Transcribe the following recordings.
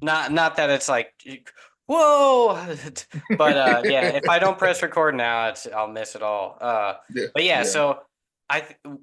Not that it's like, whoa, but yeah, if I don't press record now, I'll miss it all. Yeah, But yeah, yeah. so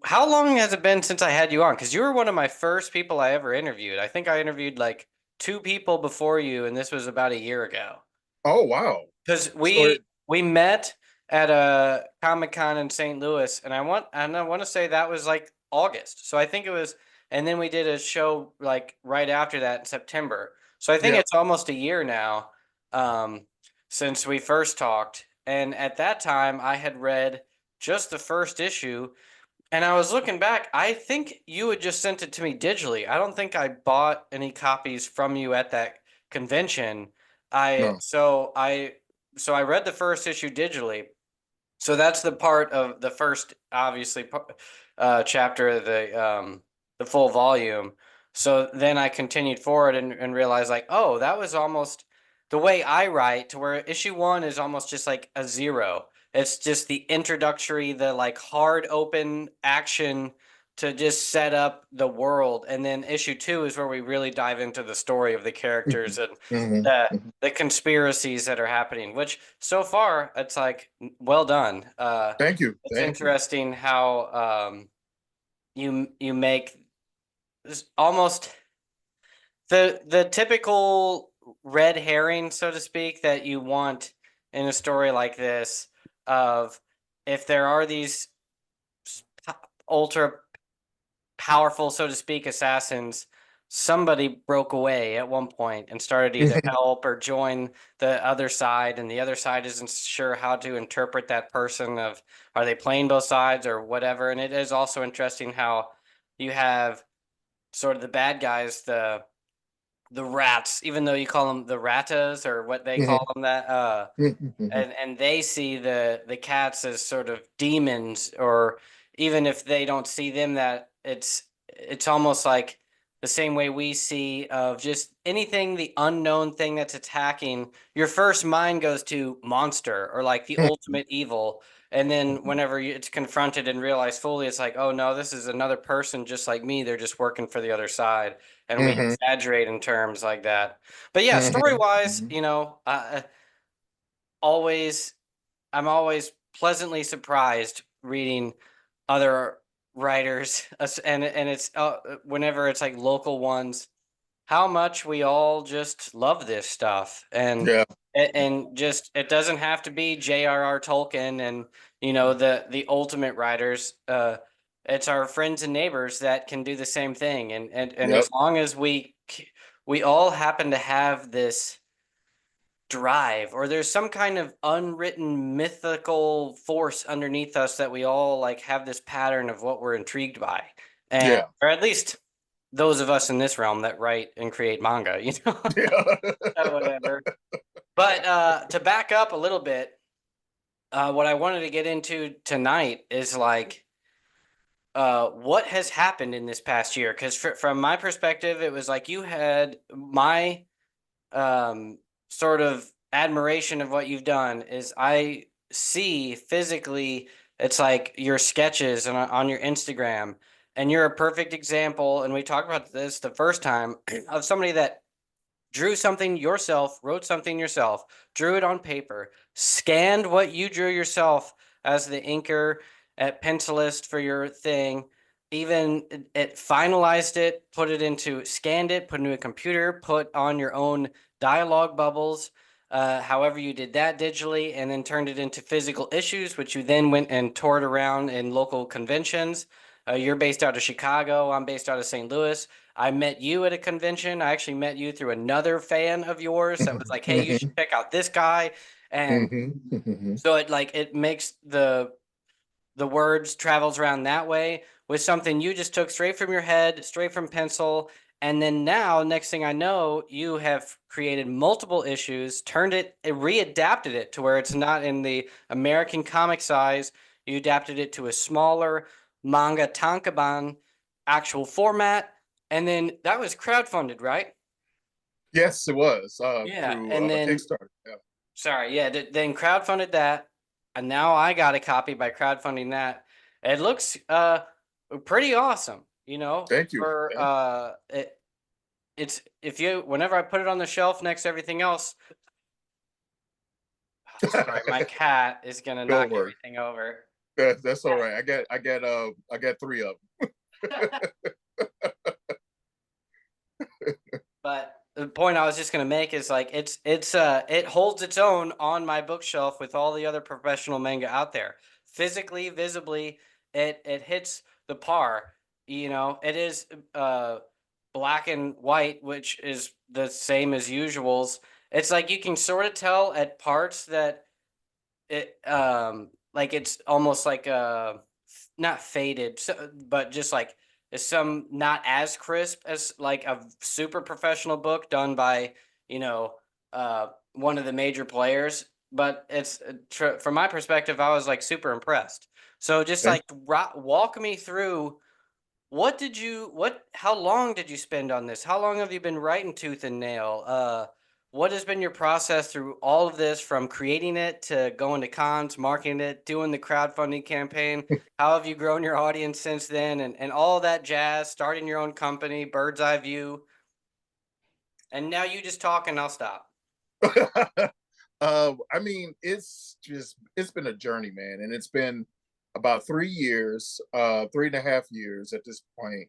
how long has it been since I had you on? Because you were one of my first people I ever interviewed. I think I interviewed like two people before you, and this was about a year ago. Oh, wow. Because So, we met at a Comic-Con in St. Louis, and I want to say that was like August. So I think it was, and then we did a show like right after that in September. So I think yeah. it's almost a year now, um, since we first talked. And at that time, I had read just the first issue, and I was looking back. I think you had just sent it to me digitally. I don't think I bought any copies from you at that convention. I No. so I so I read the first issue digitally. So that's the part of the first, obviously, chapter of the full volume. So then I continued forward and realized like, oh, that was almost the way I write, to where issue one is almost just like a zero. It's just the introductory, the like hard open action to just set up the world, and then issue two is where we really dive into the story of the characters and Hmm. the the conspiracies that are happening, which so far it's like well done. Thank you. It's Thank you. interesting how you make almost the typical red herring, so to speak, that you want in a story like this, of if there are these ultra powerful, so to speak, assassins, somebody broke away at one point and started to either help or join the other side, and the other side isn't sure how to interpret that person, of are they playing both sides or whatever. And it is also interesting how you have sort of the bad guys, the rats, even though you call them the ratas or what they call them, that and they see the cats as sort of demons, or even if they don't see them, that it's almost like the same way we see of just anything, the unknown thing that's attacking, your first mind goes to monster or like the ultimate evil. And then whenever it's confronted and realized fully, it's like, oh no, this is another person just like me, they're just working for the other side. And we Hmm. exaggerate in terms like that. But yeah, story Hmm. wise, Hmm. always I'm always pleasantly surprised reading other writers, and it's whenever it's like local ones, how much we all just love this stuff. Yeah. And just it doesn't have to be J.R.R. Tolkien and the ultimate writers. It's our friends and neighbors that can do the same thing, and Yep. as long as we all happen to have this drive, or there's some kind of unwritten mythical force underneath us, that we all like have this pattern of what we're intrigued by, and Yeah. or at least those of us in this realm that write and create manga, Yeah. whatever. But to back up a little bit, what I wanted to get into tonight is like what has happened in this past year, because from my perspective it was like you had my um, sort of admiration of what you've done. Is I see physically, it's like your sketches on your Instagram, and you're a perfect example. And we talked about this the first time of somebody that drew something yourself, wrote something yourself, drew it on paper, scanned what you drew yourself as the inker at Pencilist for your thing, even it finalized it, put it into, scanned it, put into a computer, put on your own dialogue bubbles, however you did that digitally, and then turned it into physical issues, which you then went and toured around in local conventions. You're based out of Chicago. I'm based out of St. Louis. I met you at a convention. I actually met you through another fan of yours that was like, "Hey, you should Hmm. check out this guy." And Hmm. Hmm. so it makes the words travels around that way with something you just took straight from your head, straight from pencil. And then now, next thing I know, you have created multiple issues, turned it, readapted it to where it's not in the American comic size. You adapted it to a smaller manga tankaban actual format. And then that was crowdfunded, right? Yes, it was Yeah. through And then, Kickstarter. Yeah. sorry, yeah, then crowdfunded that. And now I got a copy by crowdfunding that. It looks pretty awesome, Thank you. for Thank it's if you whenever I put it on the shelf next to everything else. Sorry, my cat is gonna Don't knock worry. everything over. That's all right. I got three of But the point I was just gonna make is like it holds its own on my bookshelf with all the other professional manga out there. Physically, visibly, it hits the par. You know, it is black and white, which is the same as usuals. It's like you can sort of tell at parts that it like it's almost like not faded, but just like it's some not as crisp as like a super professional book done by, you know, one of the major players. But it's from my perspective, I was like super impressed. So just them. like walk me through, how long did you spend on this? How long have you been writing tooth and nail? What has been your process through all of this, from creating it to going to cons, marketing it, doing the crowdfunding campaign? How have you grown your audience since then, and all that jazz, starting your own company, Bird's Eye View? And now you just talk and I'll stop. I mean, it's been a journey, man, and it's been about 3 years, 3.5 years at this point.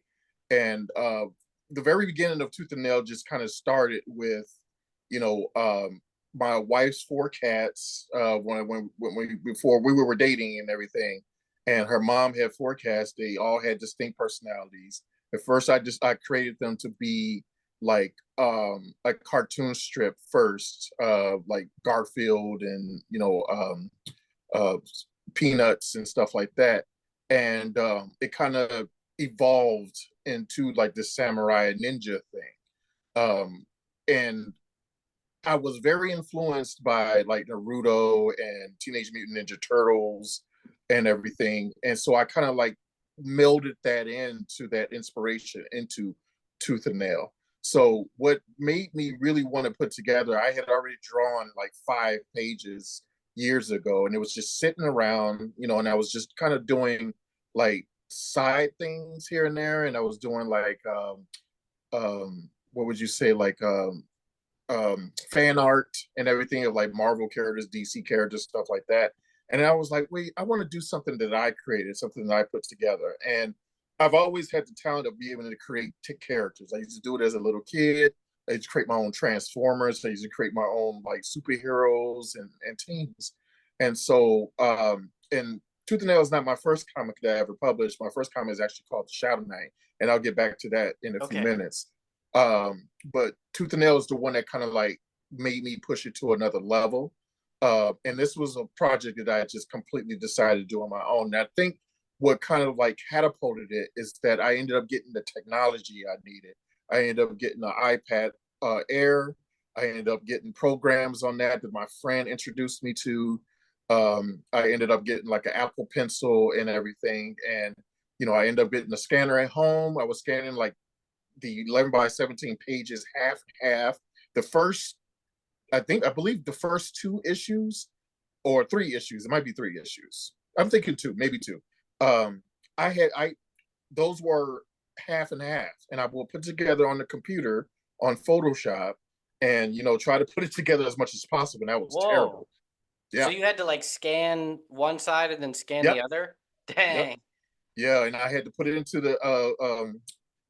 And the very beginning of Tooth and Nail just kind of started with, you know, my wife's four cats. When we before we were dating and everything, and her mom had four cats. They all had distinct personalities. At first, I created them to be like a cartoon strip first, like Garfield and uh Peanuts and stuff like that. And it kind of evolved into like the samurai ninja thing. And I was very influenced by like Naruto and Teenage Mutant Ninja Turtles and everything. And so I kind of like melded that into that inspiration into Tooth and Nail. So what made me really want to put together, I had already drawn like 5 pages years ago, and it was just sitting around, and I was just kind of doing like side things here and there, and I was doing like what would you say, like fan art and everything of like Marvel characters, DC characters, stuff like that. And I was like, wait, I want to do something that I created, something that I put together. And I've always had the talent of being able to create characters. I used to do it as a little kid. I used to create my own Transformers. I used to create my own like superheroes and teams. And so, and Tooth and Nail is not my first comic that I ever published. My first comic is actually called The Shadow Knight, and I'll get back to that in a few Okay. minutes. But Tooth and Nail is the one that kind of like made me push it to another level. And this was a project that I just completely decided to do on my own. And I think what kind of like catapulted it is that I ended up getting the technology I needed. I ended up getting an iPad Air. I ended up getting programs on that my friend introduced me to. I ended up getting like an Apple Pencil and everything. And, I ended up getting a scanner at home. I was scanning like the 11 by 17 pages, half and half. The first, I believe the first 2 issues or 3 issues, it might be 3 issues. I'm thinking two, maybe two. Um, I those were half and half, and I will put together on the computer on Photoshop, and try to put it together as much as possible. And that was Whoa. terrible. So Yeah. you had to like scan one side and then scan Yep. the other? Yep. Dang. Yeah, and I had to put it into the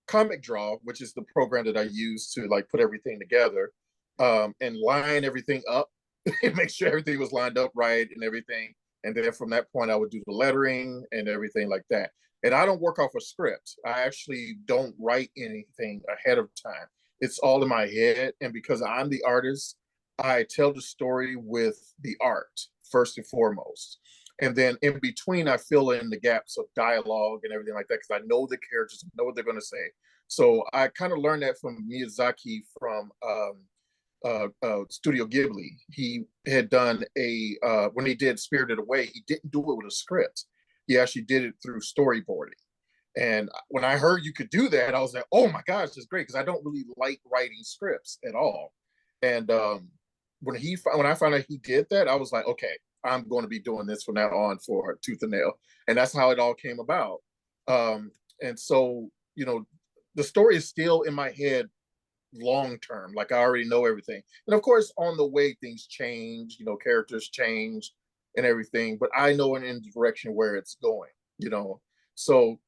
Comic Draw, which is the program that I use to like put everything together, and line everything up and make sure everything was lined up right and everything. And then from that point, I would do the lettering and everything like that. And I don't work off a script. I actually don't write anything ahead of time. It's all in my head. And because I'm the artist, I tell the story with the art first and foremost. And then in between, I fill in the gaps of dialogue and everything like that because I know the characters, I know what they're going to say. So I kind of learned that from Miyazaki from Studio Ghibli. He had done when he did Spirited Away, he didn't do it with a script. He actually did it through storyboarding. And when I heard you could do that, I was like, oh my gosh, that's great because I don't really like writing scripts at all. And when I found out he did that, I was like, okay, I'm going to be doing this from now on for Tooth and Nail, and that's how it all came about. And so, the story is still in my head long term. Like I already know everything. And of course, on the way things change, you know, characters change and everything, but I know in the direction where it's going, you know. So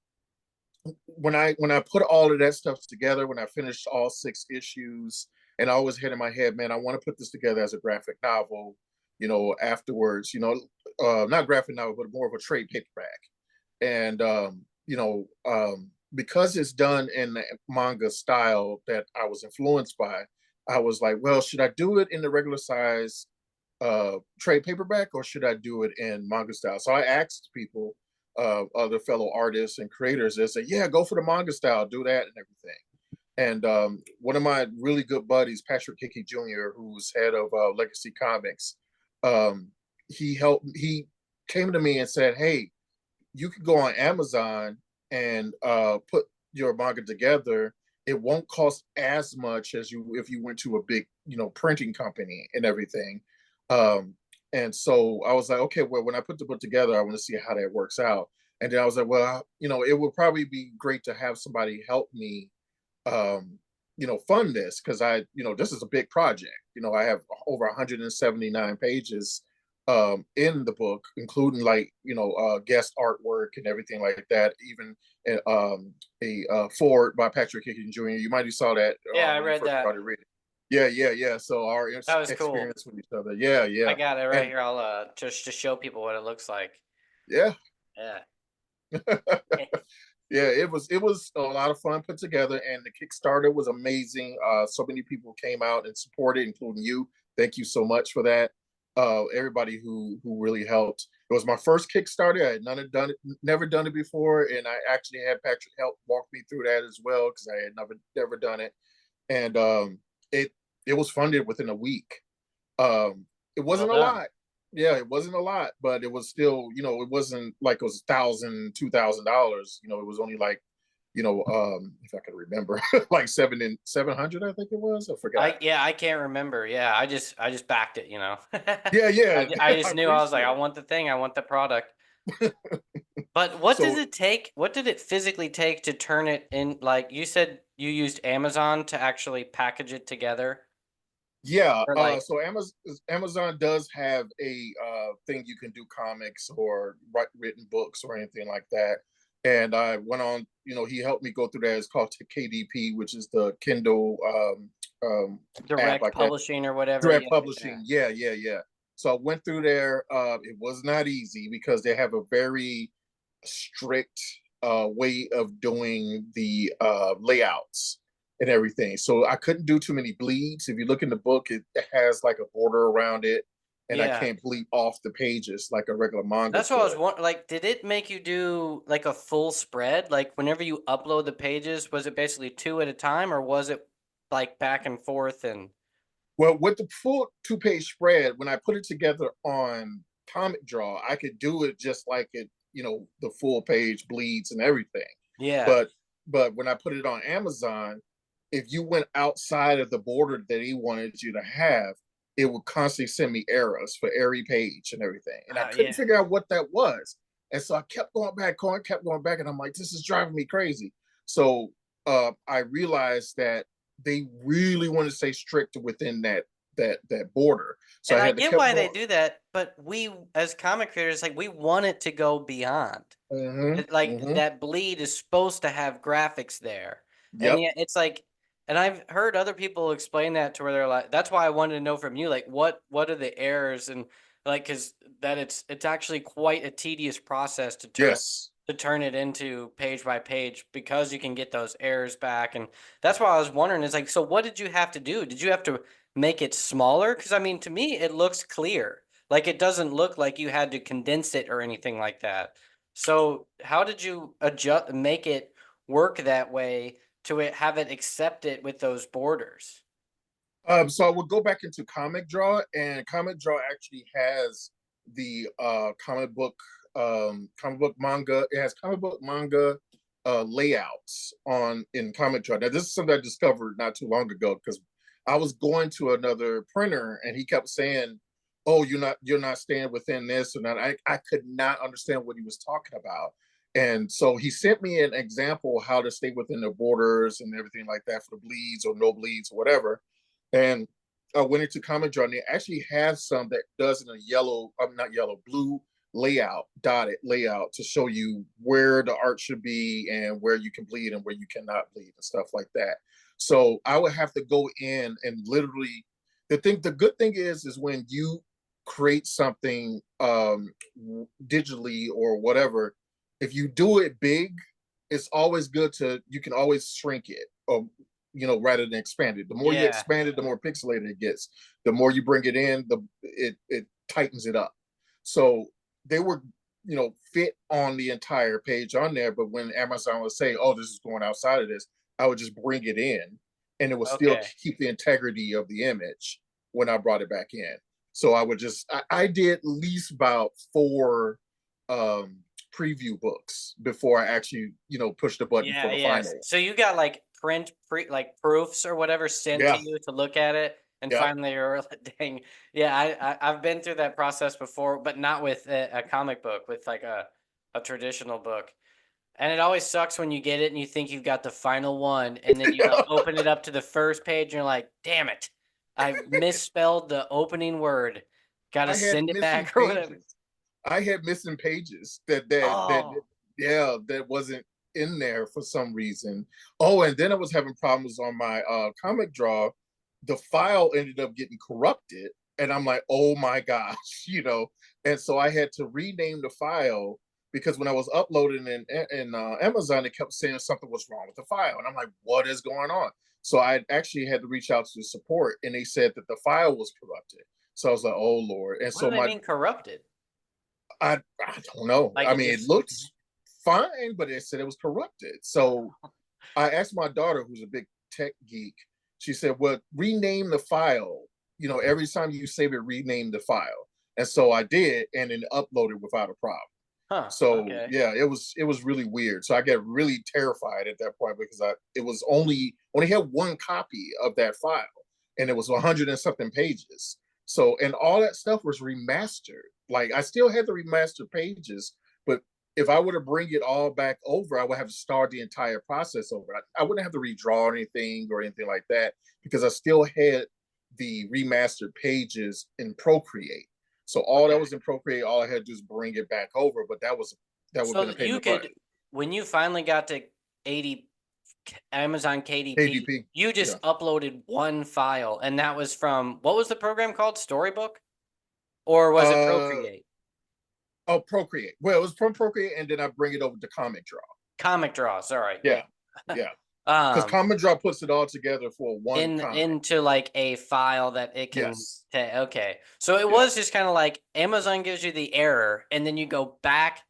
when I put all of that stuff together, when I finished all 6 issues, and I always had in my head, man, I want to put this together as a graphic novel, you know, afterwards, you know, not graphic novel, but more of a trade paperback. And you know, because it's done in the manga style that I was influenced by, I was like, well, should I do it in the regular size trade paperback, or should I do it in manga style? So I asked people, other fellow artists and creators, they said, yeah, go for the manga style, do that and everything. And one of my really good buddies, Patrick Hickey Jr., who's head of Legacy Comics, um, he came to me and said, hey, you could go on Amazon and put your manga together. It won't cost as much as you if you went to a big, you know, printing company and everything. Um, and so I was like, okay, well, when I put the book together, I want to see how that works out. And then I was like, well, you know, it would probably be great to have somebody help me, um, you know, fund this, because you know, this is a big project. You know, I have over 179 pages in the book, including like, you know, guest artwork and everything like that. Even a forward by Patrick Hickens Jr. You might have saw that Yeah, I when you read first that. started reading. Yeah, yeah, yeah. So our That was cool. experience with each other. Yeah, I yeah, got it right and here. I'll just to show people what it looks like. yeah. Yeah. Yeah, it was a lot of fun put together, and the Kickstarter was amazing. So many people came out and supported, including you. Thank you so much for that. Everybody who really helped. It was my first Kickstarter. I had never done it before, and I actually had Patrick help walk me through that as well, because I had never done it. And it it was funded within a week. It Well wasn't a done. lot. Yeah, it wasn't a lot, but it was still, you know, it wasn't like it was $1,000, $2,000. You know, it was only like, you know, if I can remember, like 700, I think it was. I forgot. I can't remember. Yeah, I just backed it, you know. Yeah, yeah, I I just knew, I was like, appreciate I it. want the thing, I want the product. But what does So it take? What did it physically take to turn it in? Like you said, you used Amazon to actually package it together, yeah, or like, so Amazon does have a thing you can do comics or written books or anything like that. And I went on, you know, he helped me go through that. It's called KDP, which is the Kindle app, I direct guess. publishing or whatever. Direct Yeah, yeah. publishing. Yeah, yeah, yeah. So I went through there. It was not easy because they have a very strict way of doing the layouts and everything. So I couldn't do too many bleeds. If you look in the book, it has like a border around it, and I Yeah. can't bleed off the pages like a regular manga That's what I was could. wondering. Like, did it make you do like a full spread? Like, whenever you upload the pages, was it basically two at a time, or was it like back and forth? And Well, with the full 2 page spread, when I put it together on Comic Draw, I could do it just like it, you know, the full page bleeds and everything. yeah, But when I put it on Amazon, if you went outside of the border that he wanted you to have, it would constantly send me errors for every page and everything. And I couldn't yeah. figure out what that was. And so I kept kept going back, and I'm like, this is driving me crazy. So I realized that they really want to stay strict within that border. So And I I had to get keep why they going. do that, but we as comic creators, like we want it to go beyond. Mm-hmm, Like mm-hmm. that bleed is supposed to have graphics there. And Yep. yet it's like, and I've heard other people explain that to where they're like, that's why I wanted to know from you, like what are the errors, and like, cause that it's actually quite a tedious process Yes. to turn it into page by page, because you can get those errors back. And that's why I was wondering, is like, so what did you have to do? Did you have to make it smaller? Because I mean, to me, it looks clear. Like it doesn't look like you had to condense it or anything like that. So how did you adjust, make it work that way to have it accept it with those borders? So I would go back into Comic Draw, and Comic Draw actually has the comic book manga. It has comic book manga layouts on in Comic Draw. Now this is something I discovered not too long ago, because I was going to another printer and he kept saying, "Oh, you're not staying within this," and that I could not understand what he was talking about. And so he sent me an example how to stay within the borders and everything like that for the bleeds or no bleeds or whatever. And I went into Comic Draw and they actually have some that does in a yellow, not yellow, blue layout, dotted layout to show you where the art should be and where you can bleed and where you cannot bleed and stuff like that. So I would have to go in and literally the good thing is when you create something digitally or whatever, if you do it big, it's always good to you can always shrink it or rather than expand it. The more you Yeah. expand it, the more pixelated it gets. The more you bring it in, it tightens it up. So they were fit on the entire page on there, but when Amazon would say, "Oh, this is going outside of this," I would just bring it in, and it would still Okay. keep the integrity of the image when I brought it back in. So I would just I did at least about 4 preview books before I actually push the button for Yeah, the yes. final. So you got like like proofs or whatever sent to Yeah, you to look at it, and yep. finally you're like, dang. Yeah, I've been through that process before, but not with a comic book, with like a traditional book. And it always sucks when you get it and you think you've got the final one, and then you like open it up to the first page and you're like, damn it, I misspelled the opening word. Got to I had send it missing back or whatever. pages. I had missing pages Oh, yeah, that wasn't in there for some reason. Oh, and then I was having problems on my comic draw. The file ended up getting corrupted, and I'm like, oh my gosh, And so I had to rename the file because when I was uploading in Amazon, it kept saying something was wrong with the file, and I'm like, what is going on? So I actually had to reach out to the support, and they said that the file was corrupted. So I was like, oh Lord. And what do so they mean corrupted? I don't know. Like I it mean, it just looks fine, but it said it was corrupted. So I asked my daughter, who's a big tech geek, she said, well, rename the file. Every time you save it, rename the file. And so I did, and then uploaded without a problem. huh, So okay. yeah, it was really weird. So I got really terrified at that point because it was only had one copy of that file, and it was 100 and something pages. So and all that stuff was remastered. Like I still had the remastered pages, but if I were to bring it all back over, I would have to start the entire process over. I wouldn't have to redraw anything or anything like that because I still had the remastered pages in Procreate. So all that Okay. was in Procreate, all I had to do is bring it back over. But that would have been So a pain in you the butt. could, when you finally got to 80 Amazon KDP, ADP, you yeah. just uploaded one file, and that was from, what was the program called? Storybook? Or was it Uh Procreate? oh, Procreate. Well, it was from Procreate, and then I bring it over to Comic Draw. Comic Draws. All right. Yeah. Yeah, yeah. Because Um, Comic Draw puts it all together for one comic. into like a file that it can Yes. take. Okay. So it Yeah. was just kind of like Amazon gives you the error, and then you go back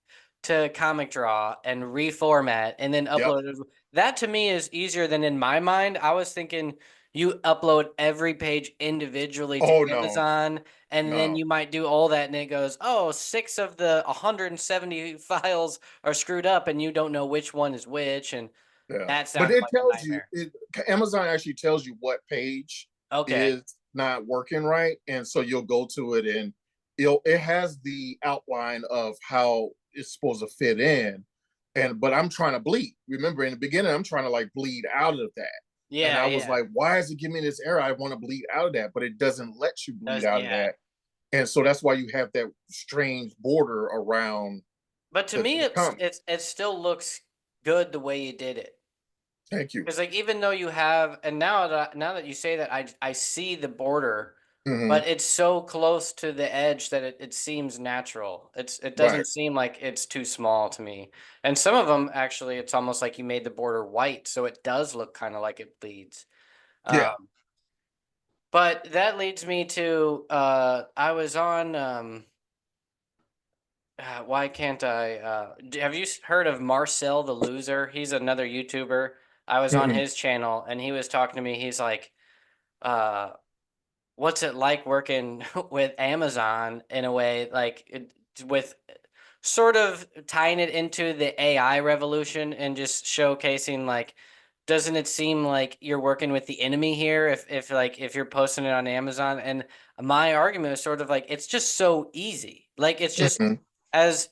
to Comic Draw and reformat and then Yep. upload it. That to me is easier than in my mind. I was thinking you upload every page individually to Oh no, Amazon, and then no. you might do all that, and it goes, oh, 6 of the 170 files are screwed up, and you don't know which one is which, and Yeah. that But sounded it like a tells you nightmare. Amazon actually tells you what page Okay. is not working right. And so you'll go to it and it has the outline of how it's supposed to fit in. But I'm trying to bleed. Remember in the beginning, I'm trying to like bleed out of that. And Yeah, I was yeah. like, why is it giving me this error? I want to bleed out of that, but it doesn't let you bleed Does out of yeah. that. And so that's why you have that strange border around But to me, the comic. it still looks good the way you did it. Thank you. Because like even though you have, and now that you say that, I see the border, Hmm. but it's so close to the edge that it seems natural. It Right. doesn't seem like it's too small to me. And some of them actually, it's almost like you made the border white, so it does look kind of like it bleeds. Yeah. But that leads me to I was on why can't I? Have you heard of Marcel the Loser? He's another YouTuber. I was on Mm-mm. his channel and he was talking to me. He's like, uh, what's it like working with Amazon in a way, like with sort of tying it into the AI revolution and just showcasing like, doesn't it seem like you're working with the enemy here if like if you're posting it on Amazon? And my argument is sort of like it's just so easy. Like it's just Mm-hmm. as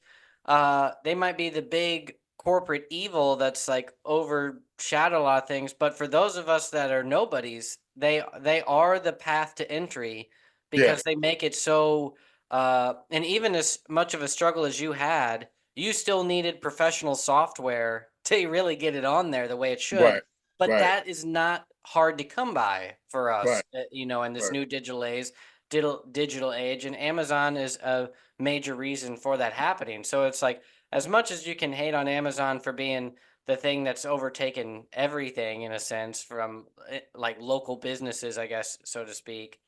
they might be the big corporate evil that's like overshadowed a lot of things. But for those of us that are nobodies, they are the path to entry Yeah. because they make it so. And even as much of a struggle as you had, you still needed professional software to really get it on there the way it should. Right. But Right. that is not hard to come by for us, Right. in this Right. new digital age, and Amazon is a major reason for that happening. So it's like, as much as you can hate on Amazon for being the thing that's overtaken everything in a sense from like local businesses, I guess, so to speak,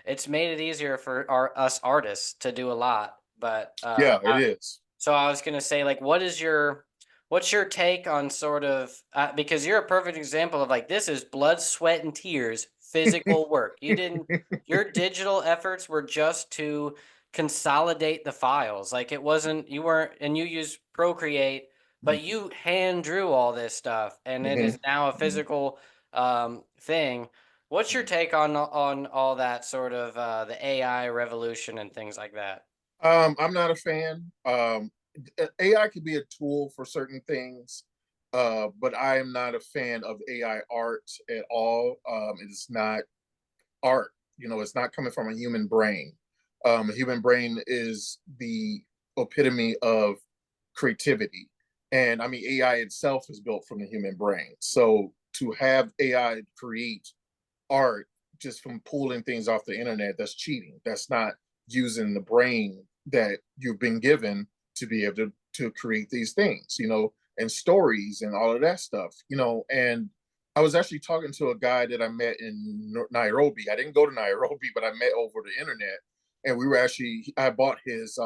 it's made it easier for us artists to do a lot. But Yeah, it is. so I was gonna say, like, what's your take on sort of because you're a perfect example of like this is blood, sweat, and tears, physical work. You didn't Your digital efforts were just to consolidate the files. Like it wasn't you weren't and you use Procreate, but you hand drew all this stuff and it Mhm. is now a Mhm. physical thing. What's your take on all that sort of the AI revolution and things like that? I'm not a fan. AI could be a tool for certain things, but I am not a fan of AI art at all. It's not art. It's not coming from a human brain. A human brain is the epitome of creativity. And I mean, AI itself is built from the human brain. So to have AI create art just from pulling things off the internet, that's cheating. That's not using the brain that you've been given to be able to create these things, and stories and all of that stuff, and I was actually talking to a guy that I met in Nairobi. I didn't go to Nairobi, but I met over the internet, and I bought his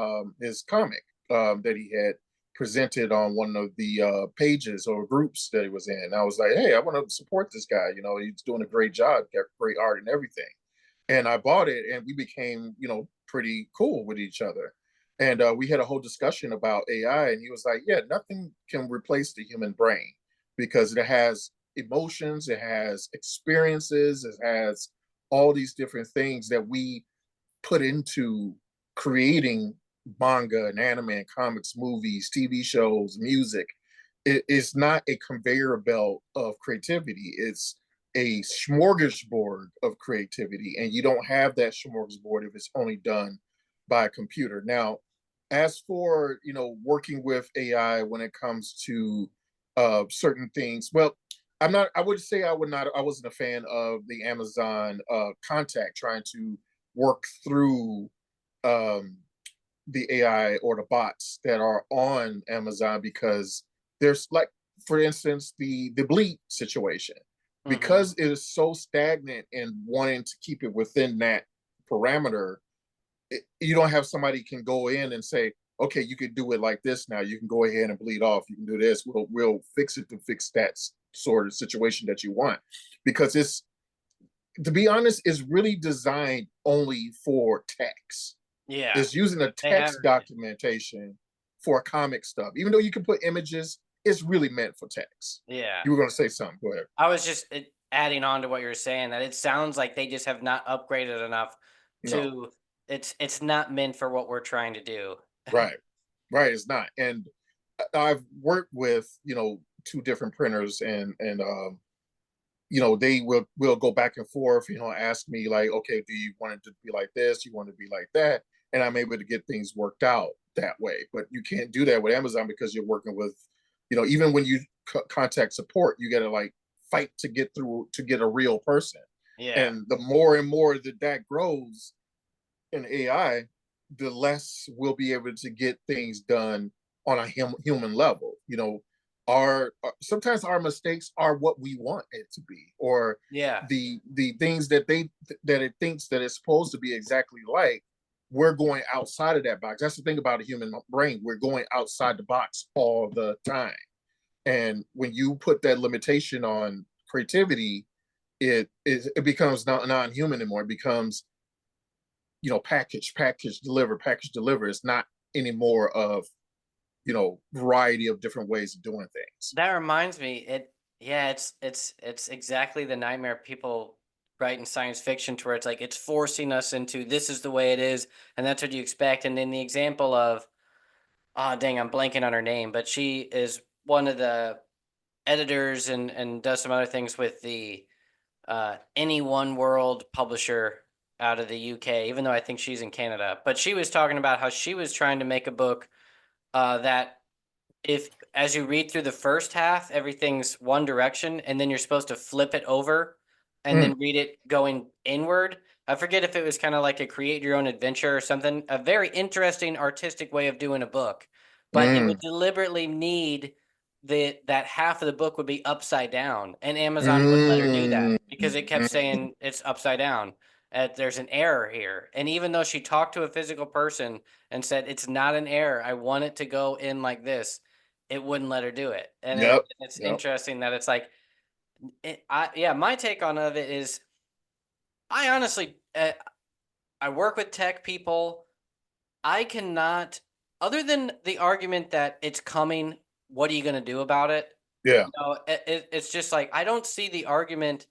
comic that he had presented on one of the pages or groups that he was in. I was like, hey, I want to support this guy. He's doing a great job, got great art and everything. And I bought it, and we became, pretty cool with each other. And we had a whole discussion about AI, and he was like, yeah, nothing can replace the human brain because it has emotions, it has experiences, it has all these different things that we put into creating manga and anime and comics, movies, TV shows, music. It's not a conveyor belt of creativity. It's a smorgasbord of creativity, and you don't have that smorgasbord if it's only done by a computer. Now, as for working with AI when it comes to certain things, well, I'm not. I would say I would not. I wasn't a fan of the Amazon contact trying to work through um, the AI or the bots that are on Amazon because there's like, for instance, the bleed situation, Mm-hmm. because it is so stagnant and wanting to keep it within that parameter. You don't have somebody can go in and say, okay, you can do it like this now. You can go ahead and bleed off. You can do this. We'll fix it to fix that sort of situation that you want, because it's, to be honest, is really designed only for text. Yeah, It's using a they have. text documentation for comic stuff. Even though you can put images, it's really meant for text. Yeah, You were going to say something. Go ahead. I was just adding on to what you're saying that it sounds like they just have not upgraded enough No, to. It's not meant for what we're trying to do. right, right. It's not. And I've worked with two different printers, and they will go back and forth. Ask me like, okay, do you want it to be like this? You want it to be like that? And I'm able to get things worked out that way. But you can't do that with Amazon because you're working with, even when you contact support, you got to like fight to get through to get a real person. Yeah, And the more and more that grows in AI, the less we'll be able to get things done on a human level. Sometimes our mistakes are what we want it to be, or yeah, the things that it thinks that it's supposed to be exactly like. We're going outside of that box. That's the thing about a human brain. We're going outside the box all the time. And when you put that limitation on creativity, it becomes not non-human anymore. It becomes package deliver. It's not anymore of variety of different ways of doing things. that reminds me. Yeah, it's exactly the nightmare people write in science fiction, to where it's like it's forcing us into this is the way it is, and that's what you expect. And then the example of oh dang, I'm blanking on her name, but she is one of the editors and does some other things with the Any One World publisher out of the UK, even though I think she's in Canada. But she was talking about how she was trying to make a book that if as you read through the first half, everything's one direction, and then you're supposed to flip it over and Mm, then read it going inward. I forget if it was kind of like a create your own adventure or something. A very interesting artistic way of doing a book, but it would mm, deliberately need that half of the book would be upside down, and Amazon wouldn't let her do that mm, because it kept mm. saying it's upside down. There's an error here, and even though she talked to a physical person and said it's not an error, I want it to go in like this, it wouldn't let her do it. And Yep, it's yep. interesting that it's like, yeah, my take on of it is, I honestly, I work with tech people. I cannot, other than the argument that it's coming, what are you going to do about it? Yeah, It's just like, I don't see the argument,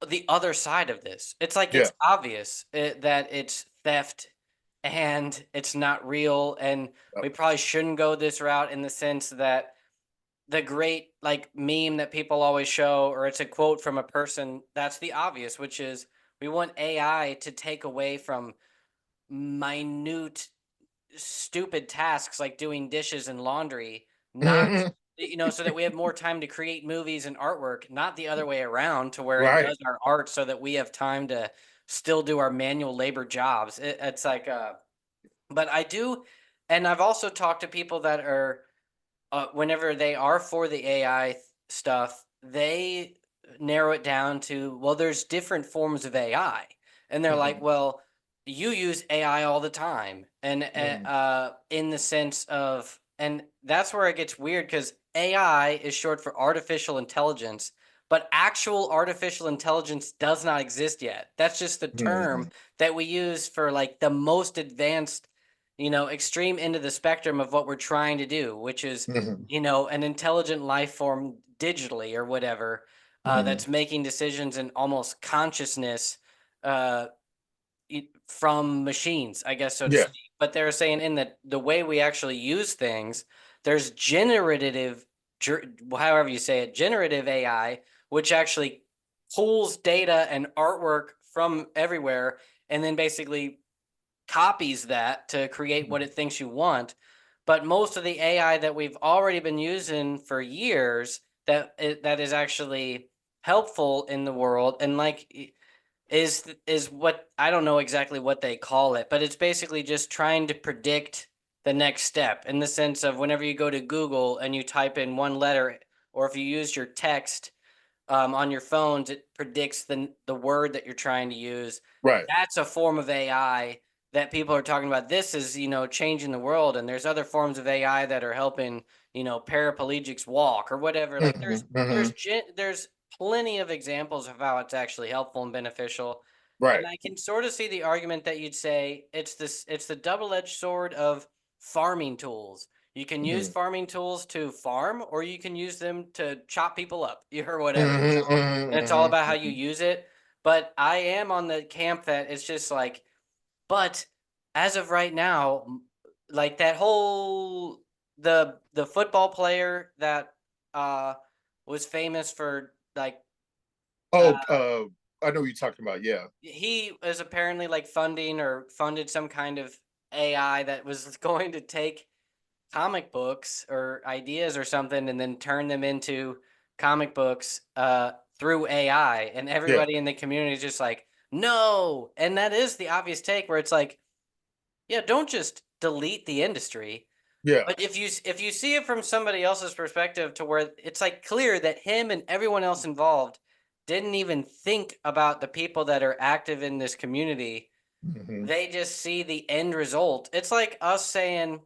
the other side of this. It's like, yeah. it's obvious that it's theft and it's not real. And Yep. we probably shouldn't go this route in the sense that the great like meme that people always show, or it's a quote from a person, that's the obvious, which is we want AI to take away from minute stupid tasks like doing dishes and laundry, not Mhm. so that we have more time to create movies and artwork, not the other way around to where it Right. does our art so that we have time to still do our manual labor jobs. It's like but I do, and I've also talked to people that are whenever they are for the AI stuff, they narrow it down to, well, there's different forms of AI. And they're like, Mhm, well, you use AI all the time. And mhm, in the sense of, and that's where it gets weird because AI is short for artificial intelligence, but actual artificial intelligence does not exist yet. That's just the term mhm, that we use for like the most advanced, extreme end of the spectrum of what we're trying to do, which is, mhm, an intelligent life form digitally or whatever, mhm. that's making decisions in almost consciousness uh, from machines, I guess, so to Yeah. speak. But they're saying in the way we actually use things, there's generative, however you say it, generative AI, which actually pulls data and artwork from everywhere and then basically copies that to create what Mhm, it thinks you want. But most of the AI that we've already been using for years that is actually helpful in the world and like is what I don't know exactly what they call it, but it's basically just trying to predict the next step in the sense of whenever you go to Google and you type in one letter, or if you use your text on your phones, it predicts the word that you're trying to use. right. That's a form of AI that people are talking about. This is changing the world, and there's other forms of AI that are helping paraplegics walk or whatever. Like Mhm, mhm. there's plenty of examples of how it's actually helpful and beneficial. And Right. I can sort of see the argument that you'd say it's the double-edged sword of farming tools. You can use Mhm, farming tools to farm, or you can use them to chop people up or whatever. mhm, And it's all mhm, about how you mhm, use it. But I am on the camp that it's just like, but as of right now, like that whole the football player that uh was famous for like uh oh, I know what you're talking about. Yeah. he was apparently like funding or funded some kind of AI that was going to take comic books or ideas or something and then turn them into comic books through AI, and Yeah. everybody in the community is just like no, and that is the obvious take where it's like, yeah, don't just delete the industry, Yeah. but if you see it from somebody else's perspective to where it's like clear that him and everyone else involved didn't even think about the people that are active in this community, Mhm, they just see the end result. It's like us saying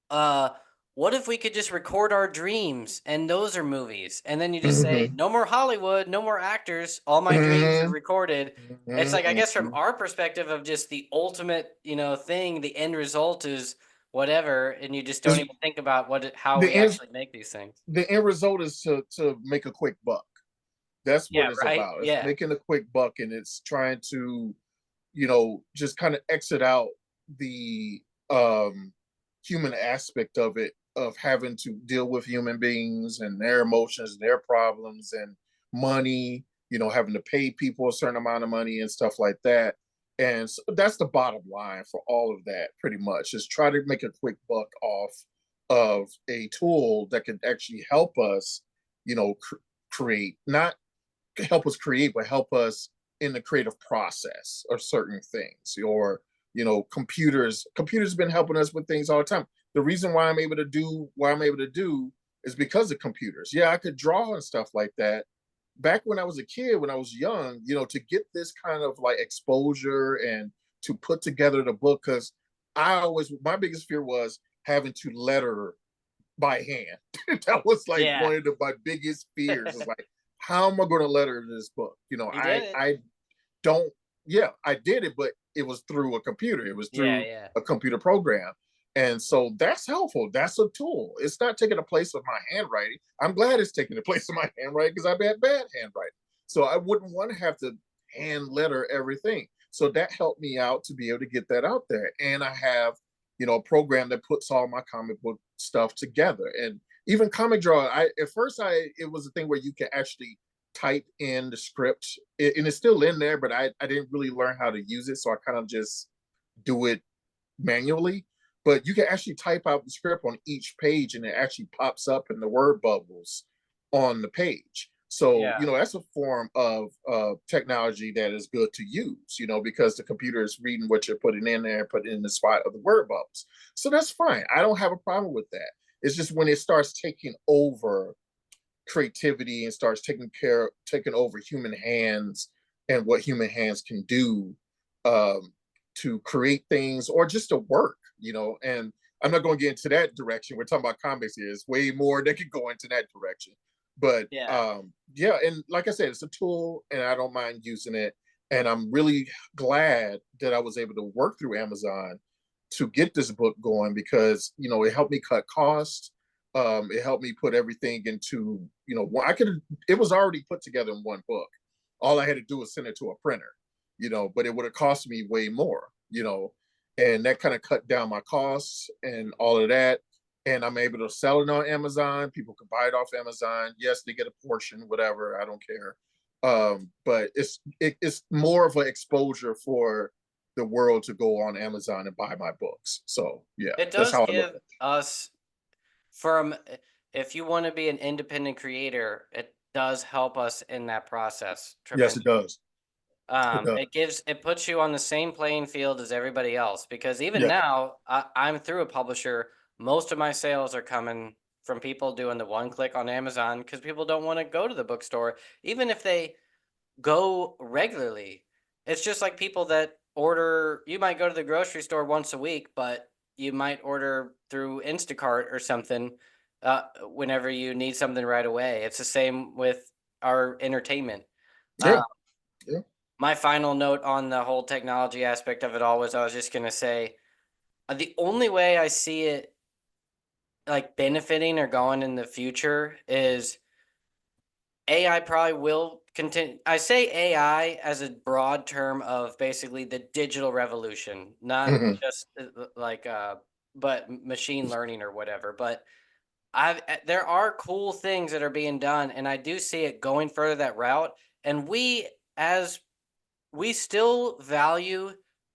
uh what if we could just record our dreams and those are movies, and then you just say mhm, no more Hollywood, no more actors, all my dreams are mhm, recorded. It's like, I guess from mhm. our perspective of just the ultimate thing, the end result is whatever, and you just don't It's even think about how the we end. actually make these things. The end result is to make a quick buck. That's what Yeah, it's right, about. It's yeah. making a quick buck, and it's trying to, just kind of exit out the um human aspect of it, of having to deal with human beings and their emotions, their problems, and money, having to pay people a certain amount of money and stuff like that. And so that's the bottom line for all of that, pretty much, is try to make a quick buck off of a tool that can actually help us, create, not help us create, but help us in the creative process of certain things. Or computers have been helping us with things all the time. The reason why I'm able to do what I'm able to do is because of computers. Yeah, I could draw and stuff like that back when I was a kid, when I was young, to get this kind of like exposure and to put together the book. Because my biggest fear was having to letter by hand. That was like Yeah. one of my biggest fears, is like, how am I going to letter this book? You did it. I don't, yeah, I did it, but it was through a computer. It was Yeah, through yeah. a computer program. And so that's helpful. That's a tool. It's not taking the place of my handwriting. I'm glad it's taking the place of my handwriting, because I've had bad handwriting. So I wouldn't want to have to hand letter everything. So that helped me out to be able to get that out there. And I have, a program that puts all my comic book stuff together. And even comic draw, at first it was a thing where you can actually type in the script, and it's still in there, but I didn't really learn how to use it. So I kind of just do it manually. But you can actually type out the script on each page, and it actually pops up in the word bubbles on the page. So, Yeah. that's a form of technology that is good to use, because the computer is reading what you're putting in there, putting in the spot of the word bubbles. So that's fine. I don't have a problem with that. It's just when it starts taking over creativity and starts taking over human hands and what human hands can do, to create things or just to work, and I'm not going to get into that direction. We're talking about comics here. It's way more that could go into that direction. But Yeah. yeah, and like I said, it's a tool and I don't mind using it. And I'm really glad that I was able to work through Amazon to get this book going, because it helped me cut costs. It helped me put everything into, I could, it was already put together in one book. All I had to do was send it to a printer, but it would have cost me way more, and that kind of cut down my costs and all of that. And I'm able to sell it on Amazon. People can buy it off Amazon. Yes, they get a portion, whatever. I don't care. But it's more of an exposure for the world to go on Amazon and buy my books. So yeah, It that's does how I look give at it. us from if you want to be an independent creator, it does help us in that process Yes, it tremendously. does. It does. It puts you on the same playing field as everybody else, because even Yeah. now I'm through a publisher. Most of my sales are coming from people doing the one click on Amazon, because people don't want to go to the bookstore, even if they go regularly. It's just like people that order, you might go to the grocery store once a week, but you might order through Instacart or something whenever you need something right away. It's the same with our entertainment. Uh, Yeah. Yeah. my final note on the whole technology aspect of it all was, I was just going to say, the only way I see it like benefiting or going in the future is AI probably will continue. I say AI as a broad term of basically the digital revolution, not Hmm. just like but machine learning or whatever. But there are cool things that are being done, and I do see it going further that route. And as we still value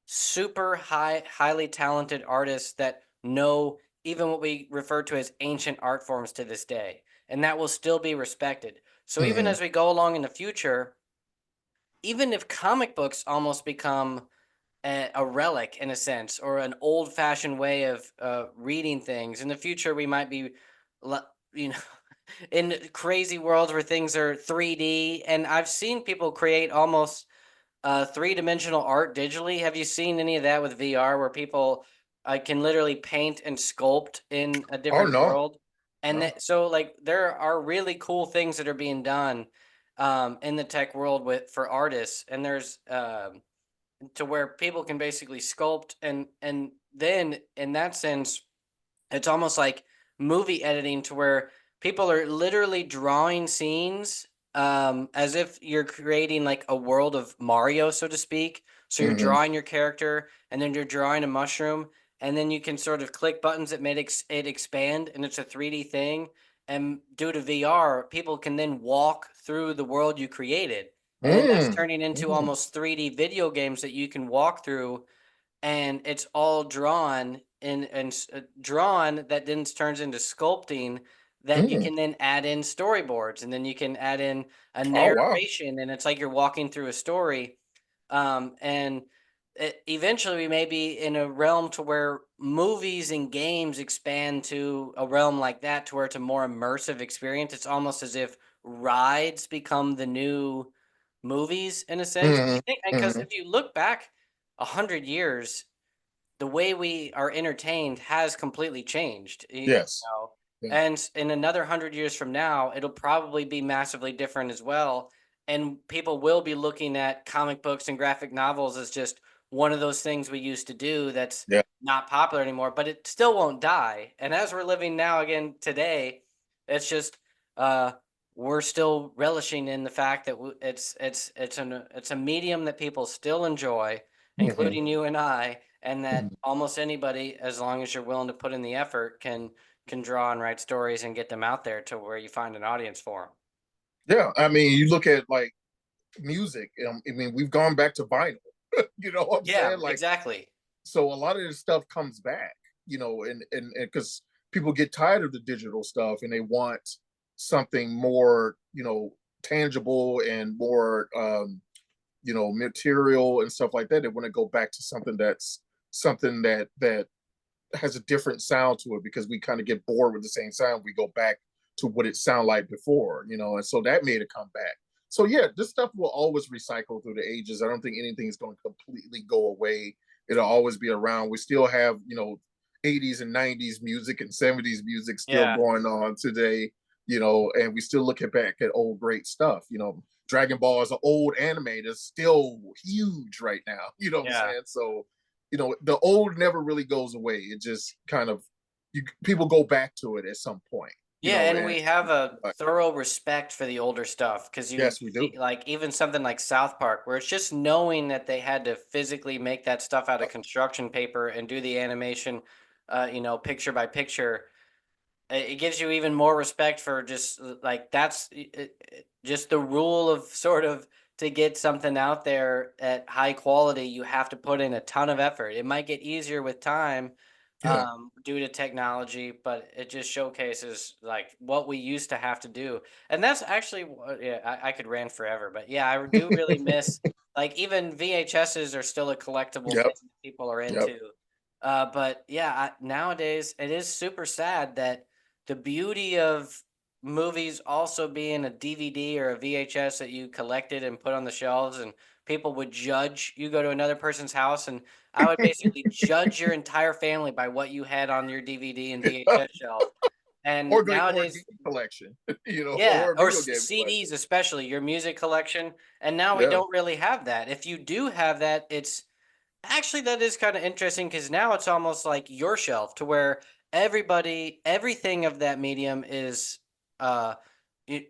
super highly talented artists that know even what we refer to as ancient art forms to this day, and that will still be respected. So even Hmm. as we go along in the future, even if comic books almost become a relic in a sense, or an old fashioned way of reading things, in the future we might be you know in crazy worlds where things are 3D. And I've seen people create almost three-dimensional art digitally. Have you seen any of that with VR, where people can literally paint and sculpt in a Oh different no, world? And no. so, like, there are really cool things that are being done in the tech world for artists, and there's to where people can basically sculpt, and then in that sense, it's almost like movie editing, to where people are literally drawing scenes as if you're creating like a world of Mario, so to speak. So you're Hmm. drawing your character, and then you're drawing a mushroom, and then you can sort of click buttons that made it expand, and it's a 3D thing. And due to VR, people can then walk through the world you created, and then that's Mm, turning into mm, almost 3D video games that you can walk through, and it's all drawn drawn that then turns into sculpting that you mm. can then add in storyboards, and then you can add in a Oh wow. narration, and it's like you're walking through a story. And eventually we may be in a realm to where movies and games expand to a realm like that, to where it's a more immersive experience. It's almost as if rides become the new movies in a sense. Mm, You think, because mm. if you look back 100 years, the way we are entertained has completely changed. Yes. Yeah. And in another 100 years from now, it'll probably be massively different as well. And people will be looking at comic books and graphic novels as just one of those things we used to do that's Yeah. not popular anymore, but it still won't die. And as we're living now again today, it's just uh, we're still relishing in the fact that it's a medium that people still enjoy, Mhm. including you and I, and that Mhm. almost anybody, as long as you're willing to put in the effort, can draw and write stories and get them out there to where you find an audience for them. Yeah. I mean, you look at like music. I mean, we've gone back to vinyl. You know what I'm Yeah, saying? Like, exactly. so a lot of this stuff comes back. And because people get tired of the digital stuff and they want something more, tangible and more, material and stuff like that. They want to go back to something that has a different sound to it because we kind of get bored with the same sound. We go back to what it sounded like before, and so that made a comeback. So yeah, this stuff will always recycle through the ages. I don't think anything is going to completely go away. It'll always be around. We still have, 80s and 90s music and 70s music still Yeah, going on today, and we still looking back at old great stuff. Dragon Ball is an old anime that's still huge right now. You know what I'm yeah. saying? So the old never really goes away. It just kind of people go back to it at some point. Yeah, and And we have a thorough respect for the older stuff because you yes, we do. see, like even something like South Park, where it's just knowing that they had to physically make that stuff out of construction paper and do the animation, picture by picture. It gives you even more respect for just like just the rule of sort of, to get something out there at high quality, you have to put in a ton of effort. It might get easier with time, Yeah. due to technology, but it just showcases like what we used to have to do. And that's actually yeah, I could rant forever, but yeah, I do really miss, like, even VHSs are still a collectible Yep. thing that people are Yep. into. But yeah, nowadays it is super sad that the beauty of movies also being a DVD or a VHS that you collected and put on the shelves, and people would judge you. Go to another person's house, and I would basically judge your entire family by what you had on your DVD and VHS shelf. And or nowadays, game collection, yeah, or a or video game CDs, collection. especially your music collection. And now we Yeah. don't really have that. If you do have that, it's actually, that is kind of interesting because now it's almost like your shelf, to where everything of that medium is uh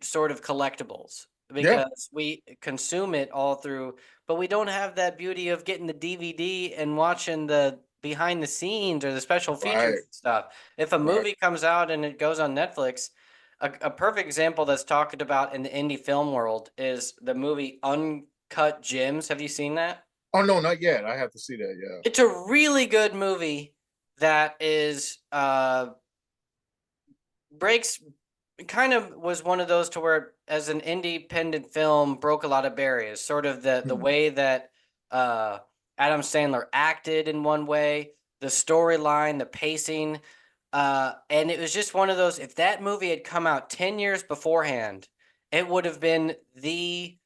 sort of collectibles, Yeah. because we consume it all through, but we don't have that beauty of getting the DVD and watching the behind the scenes or the special features Right. and stuff. If a Right. movie comes out and it goes on Netflix, a perfect example that's talked about in the indie film world is the movie Uncut Gems. Have you seen that? Oh no, not yet. I have to see that. Yeah. It's a really good movie that is breaks kind of was one of those to where, as an independent film, broke a lot of barriers. Sort of the Mhm. way that uh Adam Sandler acted in one way, the storyline, the pacing, and it was just one of those, if that movie had come out 10 years beforehand, it would have been the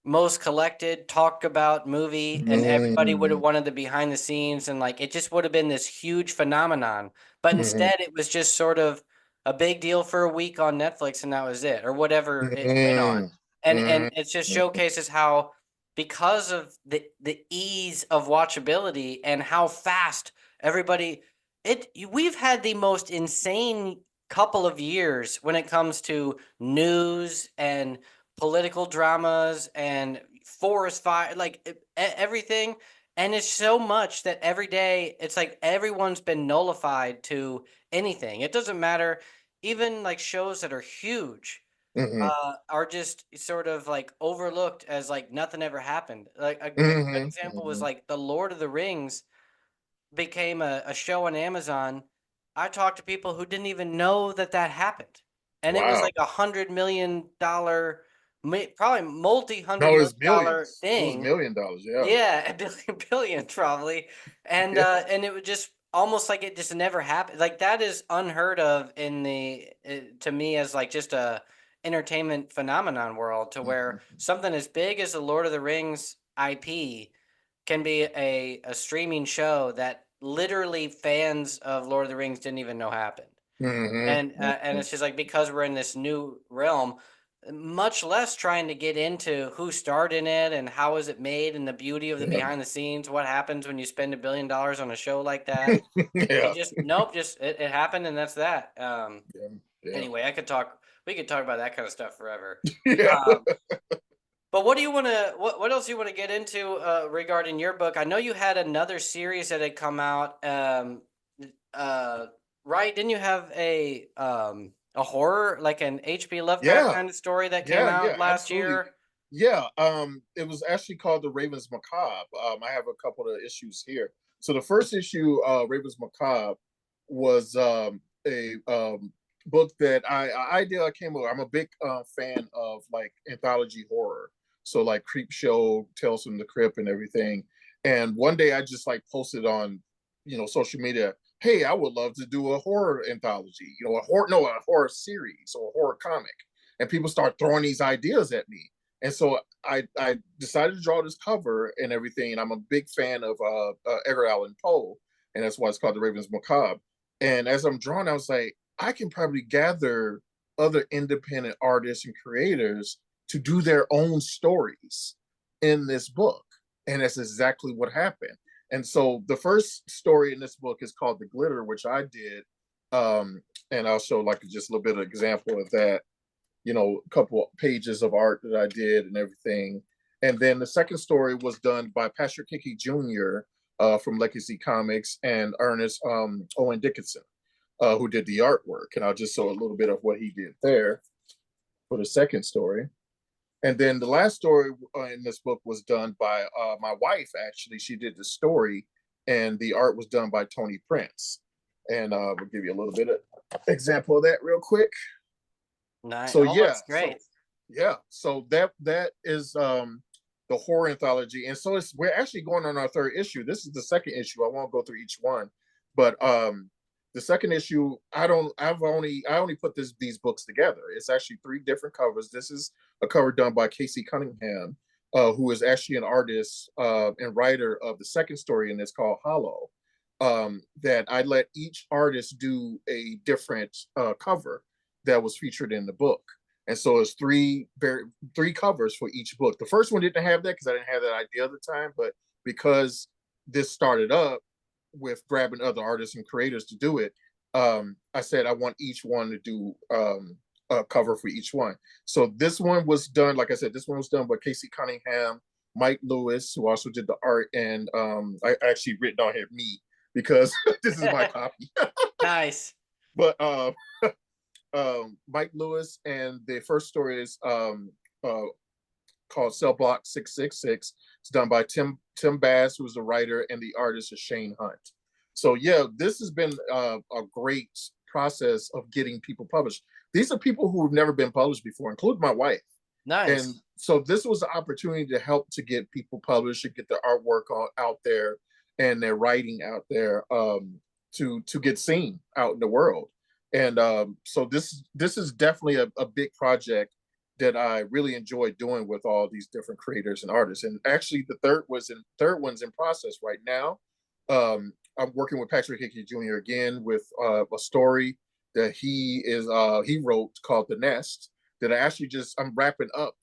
most collected, talked about movie, and everybody would have Mm. wanted the behind the scenes, and like it just would have been this huge phenomenon. But Mhm. instead, it was just sort of a big deal for a week on Netflix, and that was it, or whatever it went on. Mm. And Mm. it just showcases how, because of the ease of watchability and how fast everybody, we've had the most insane couple of years when it comes to news and political dramas and forest fire, like everything. And it's so much that every day it's like everyone's been nullified to anything. It doesn't matter. Even like shows that are huge Hmm. are just sort of like overlooked as like nothing ever happened. Like a good Hmm. example was Hmm. like the Lord of the Rings became a show on Amazon. I talked to people who didn't even know that that happened, and it was Wow. like $100 million, probably multi hundred No, million it's dollar millions. It was thing. $1 million. Yeah. Yeah, a billion probably, Yeah. and it would just almost like it just never happened. Like that is unheard of in the to me as like just a entertainment phenomenon world, to where Mhm. something as big as the Lord of the Rings IP can be a streaming show that literally fans of Lord of the Rings didn't even know happened. Mhm. And Mhm. it's just like because we're in this new realm, much less trying to get into who starred in it and how is it made and the beauty of the Yeah. behind the scenes, what happens when you spend $1 billion on a show like that. It Yeah. just nope, just it happened and that's that. Yeah. Yeah. Anyway, we could talk about that kind of stuff forever. Yeah. Um, but what do you want to what else do you want to get into regarding your book? I know you had another series that had come out. Uh, right? Didn't you have a horror like an H.P. Lovecraft Yeah. kind of story that came Yeah. out Yeah. last Absolutely. year? Yeah. It was actually called The Ravens Macabre. I have a couple of issues here. So the first issue, Ravens Macabre, was a book that I came over. I'm a big fan of like anthology horror. So like Creep Show, Tales from the Crypt, and everything. And one day I just like posted on, social media, hey, I would love to do a horror anthology, a horror series or a horror comic. And people start throwing these ideas at me. And so I decided to draw this cover and everything. And I'm a big fan of Edgar Allan Poe, and that's why it's called The Ravens Macabre. And as I'm drawing, I was like, I can probably gather other independent artists and creators to do their own stories in this book. And that's exactly what happened. And so the first story in this book is called The Glitter, which I did. And I'll show like just a little bit of example of that, a couple pages of art that I did and everything. And then the second story was done by Patrick Hickey Jr. From Legacy Comics and Ernest Owen Dickinson, who did the artwork. And I'll just show a little bit of what he did there for the second story. And then the last story in this book was done by my wife, actually. She did the story, and the art was done by Tony Prince. And we'll give you a little bit of example of that real quick. Nice. So Oh, yeah, that's so great. yeah, so that is the horror anthology, and so we're actually going on our third issue. This is the second issue. I won't go through each one, but the second issue, I only put these books together. It's actually three different covers. This is a cover done by Casey Cunningham, who is actually an artist and writer of the second story, and it's called Hollow. That I let each artist do a different cover that was featured in the book. And so it's three covers for each book. The first one didn't have that because I didn't have that idea at the time, but because this started up with grabbing other artists and creators to do it, I said I want each one to do a cover for each one. So this one was done, like I said, this one was done by Casey Cunningham, Mike Lewis, who also did the art, and I actually written on here me because this is my copy. Nice. But Mike Lewis, and the first story is called Cell Block 666. It's done by Tim Bass, who's the writer, and the artist is Shane Hunt. So yeah, this has been a great process of getting people published. These are people who have never been published before, including my wife. And Nice. so this was an opportunity to help to get people published and get their artwork out there and their writing out there, to get seen out in the world. And so this is definitely a big project that I really enjoyed doing with all these different creators and artists. And actually, the third one's in process right now. I'm working with Patrick Hickey Jr. again with a story that he wrote called The Nest, that I'm wrapping up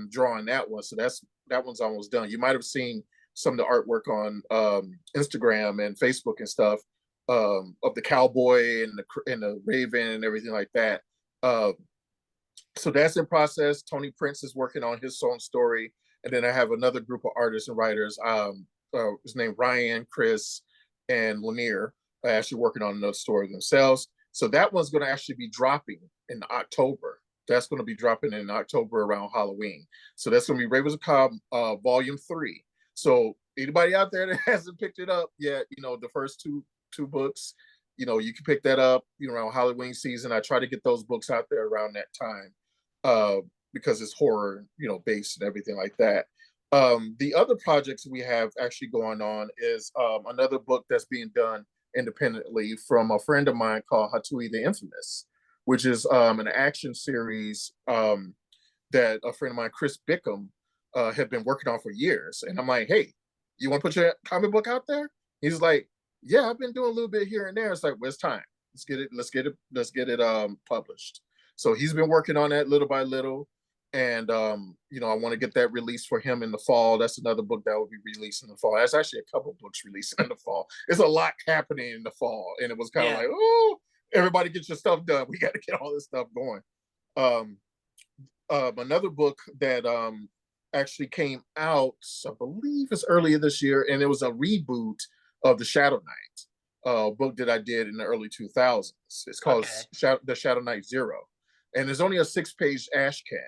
drawing that one. So that one's almost done. You might have seen some of the artwork on Instagram and Facebook and stuff, of the cowboy and the raven and everything like that. Uh, so that's in process. Tony Prince is working on his own story, and then I have another group of artists and writers. his name Ryan, Chris, and Lanier are actually working on another story themselves. So that one's going to actually be dropping in October. That's going to be dropping in October around Halloween. So that's going to be Ravens of Cobb Volume 3. So anybody out there that hasn't picked it up yet, the first two books, you can pick that up, around Halloween season. I try to get those books out there around that time because it's horror, based and everything like that. The other projects we have actually going on is another book that's being done independently from a friend of mine called Hatui the Infamous, which is an action series that a friend of mine, Chris Bickham, had been working on for years. And I'm like, hey, you want to put your comic book out there? He's like, yeah, I've been doing a little bit here and there. It's like, well, it's time. Let's get it published. So he's been working on that little by little. And I want to get that released for him in the fall. That's another book that will be released in the fall. There's actually a couple books releasing in the fall. There's a lot happening in the fall. And it was kind of like, oh, everybody get your stuff done. We got to get all this stuff going. Another book that actually came out, I believe it's earlier this year, and it was a reboot of the Shadow Knight book that I did in the early 2000s. It's called The Shadow Knight Zero. And there's only a 6-page ash can,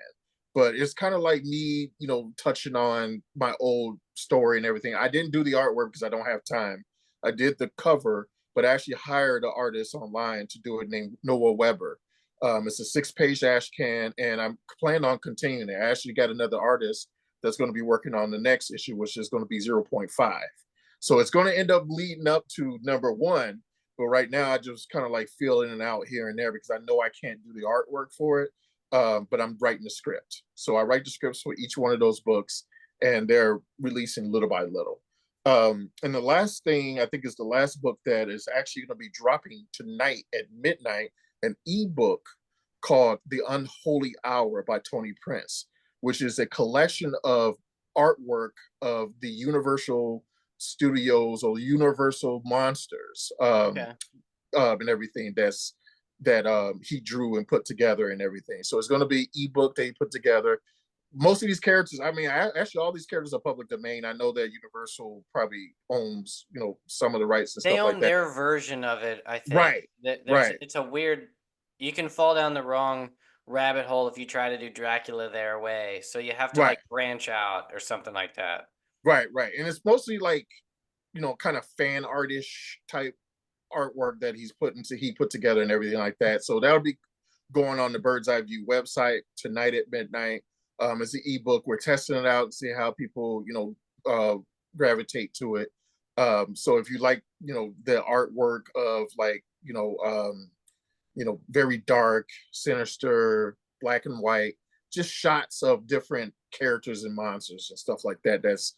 but it's kind of like me, touching on my old story and everything. I didn't do the artwork because I don't have time. I did the cover, but I actually hired an artist online to do it named Noah Weber. It's a 6-page ash can, and I'm planning on continuing it. I actually got another artist that's going to be working on the next issue, which is going to be 0.5. So it's going to end up leading up to number 1. But right now, I just kind of like feel in and out here and there because I know I can't do the artwork for it. But I'm writing the script. So I write the scripts for each one of those books, and they're releasing little by little. And the last thing I think is the last book that is actually going to be dropping tonight at midnight, an ebook called The Unholy Hour by Tony Prince, which is a collection of artwork of the Universal Studios or Universal monsters and everything that he drew and put together and everything. So it's going to be ebook they put together. Most of these characters, actually all these characters are public domain. I know that Universal probably owns, some of the rights and They stuff like own that. their version of it, I think. Right. Right. It's a weird. You can fall down the wrong rabbit hole if you try to do Dracula their way. So you have to Right. branch out or something like that. Right. And it's mostly like, kind of fan artish type artwork that he put together and everything like that. So that'll be going on the Bird's Eye View website tonight at midnight. It's an ebook. We're testing it out and see how people, gravitate to it. So if you like, the artwork of very dark, sinister, black and white, just shots of different characters and monsters and stuff like that. That's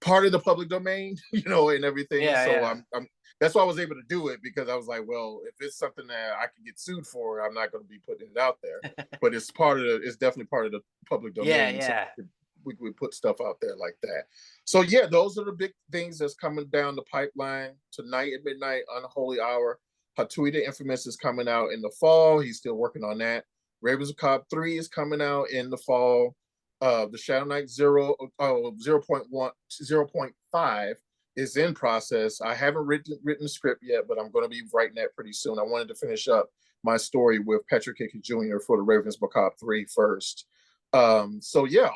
part of the public domain, and everything. Yeah, so yeah. I'm that's why I was able to do it, because I was like, well, if it's something that I can get sued for, I'm not going to be putting it out there. But it's definitely part of the public domain. Yeah. So we put stuff out there like that. So yeah, those are the big things that's coming down the pipeline tonight at midnight. Unholy Hour. Hatui the Infamous is coming out in the fall. He's still working on that. Ravens of Cobb 3 is coming out in the fall. The Shadow Knight 0.5 is in process. I haven't written the script yet, but I'm going to be writing that pretty soon. I wanted to finish up my story with Patrick Hickey Jr. for the Ravens of Cobb 3 first. So yeah,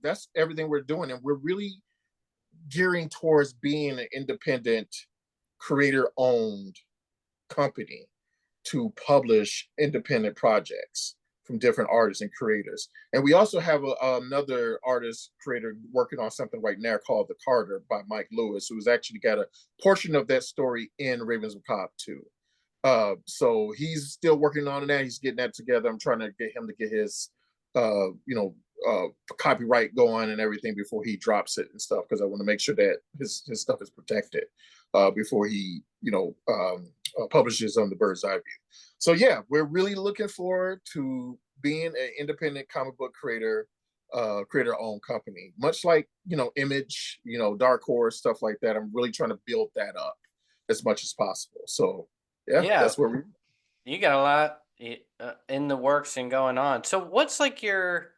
that's everything we're doing. And we're really gearing towards being an independent, creator-owned company to publish independent projects from different artists and creators. And we also have another artist creator working on something right now called The Carter by Mike Lewis, who's actually got a portion of that story in Ravens of Cobb too. So he's still working on that. He's getting that together. I'm trying to get him to get his copyright going and everything before he drops it and stuff, because I want to make sure that his stuff is protected before he publishes on the Bird's Eye View. So yeah, we're really looking forward to being an independent comic book creator-owned company, much like Image, Dark Horse, stuff like that. I'm really trying to build that up as much as possible. So yeah. That's where you got a lot in the works and going on. So what's your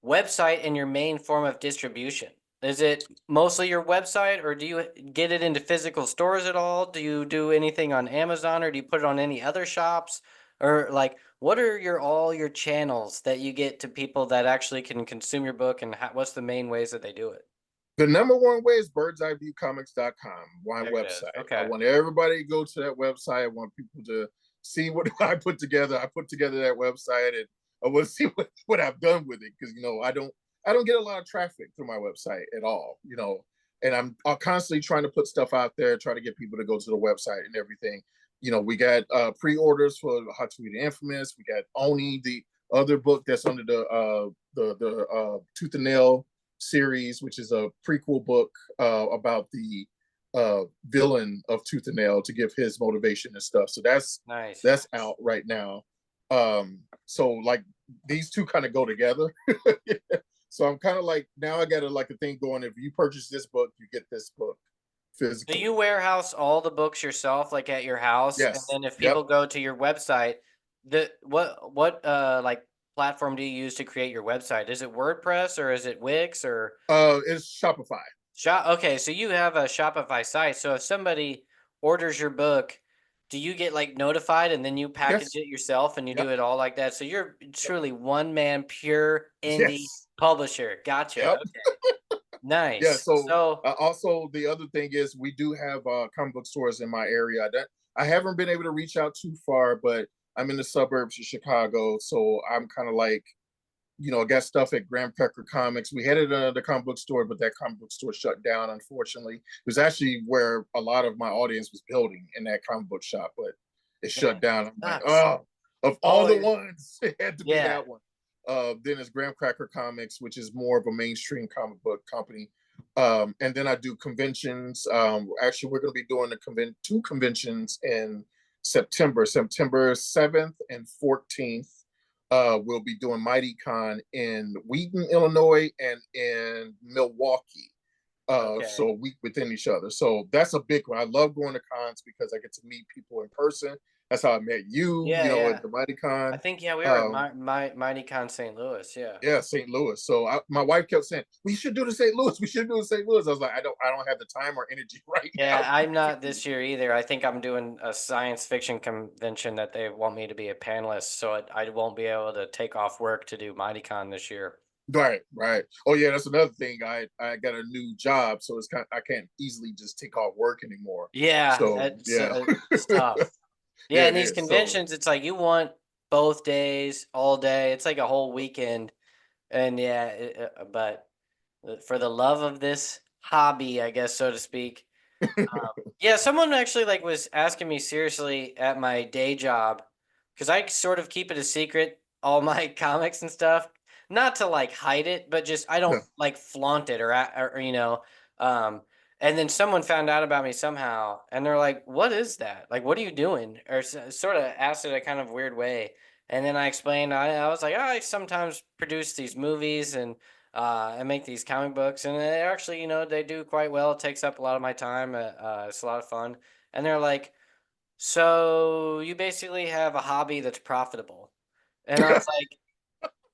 website and your main form of distribution? Is it mostly your website, or do you get it into physical stores at all? Do you do anything on Amazon, or do you put it on any other shops? Or like, what are your all your channels that you get to people that actually can consume your book, and what's the main ways that they do it? The number one way is birdseyeviewcomics.com, my There it is. website. I Okay. want everybody to go to that website. I want people to see what I put together. I put together that website, and I want to see what I've done with it, because I don't get a lot of traffic through my website at all. And I'm constantly trying to put stuff out there, try to get people to go to the website and everything. We got pre-orders for How to Read the Infamous. We got Oni, the other book that's under the Tooth and Nail series, which is a prequel book about the villain of Tooth and Nail, to give his motivation and stuff. So that's Nice. that's out right now. So like these two kind of go together. So I'm kind of like, now I got like a thing going. If you purchase this book, you get this book Do physically. you warehouse all the books yourself, like at your house? And Yes. then if Yep. people go to your website, the what like platform do you use to create your website? Is it WordPress or is it Wix or It's Shopify. Shop? Okay, so you have a Shopify site. So if somebody orders your book, do you get like notified and then you package Yes. it yourself and you Yep. do it all like that? So you're Yep. truly one man, pure indie Yes. publisher. Gotcha. Yep. Okay. Yeah. Nice. So So also the other thing is, we do have comic book stores in my area. That I haven't been able to reach out too far, but I'm in the suburbs of Chicago, so I'm kind of like, I got stuff at Graham Pecker Comics. We had it at the comic book store, but that comic book store shut down, unfortunately. It was actually where a lot of my audience was building, in that comic book shop, but it shut dang, down. I'm like, sucks. oh, of all the Oh ones, it had to be yeah. that one. Then it's Graham Cracker Comics, which is more of a mainstream comic book company. And then I do conventions. Actually, we're going to be doing two conventions in September 7th and 14th. We'll be doing Mighty Con in Wheaton, Illinois, and in Milwaukee. Okay. So a week within each other. So that's a big one. I love going to cons because I get to meet people in person. That's how I met you, Yeah, at yeah. the Mighty I Con. think yeah, we were at Um, Mighty Con St. Louis. Yeah. yeah, St. Louis. So my wife kept saying, "We should do the St. Louis. We should do the St. Louis." I was like, I don't have the time or energy right Yeah, now. I'm not this year either. I think I'm doing a science fiction convention that they want me to be a panelist, so I won't be able to take off work to do Mighty Con this year. Right, right. Oh yeah, that's another thing. I got a new job, so I can't easily just take off work anymore. Yeah, So it's yeah, it's tough. Yeah, yeah, and it these is. So conventions, it's like you want both days, all day. It's like a whole weekend, and yeah, but for the love of this hobby, I guess so to speak. Yeah, someone actually like was asking me seriously at my day job because I sort of keep it a secret, all my comics and stuff, not to like hide it, but just I don't yeah, like flaunt it or um, and then someone found out about me somehow, and they're like, "What is that? Like, what are you doing?" Or sort of asked it a kind of weird way, and then I explained. I was like, "Oh, I sometimes produce these movies and make these comic books, and they actually, they do quite well. It takes up a lot of my time. It's a lot of fun." And they're like, "So you basically have a hobby that's profitable?" And I was like,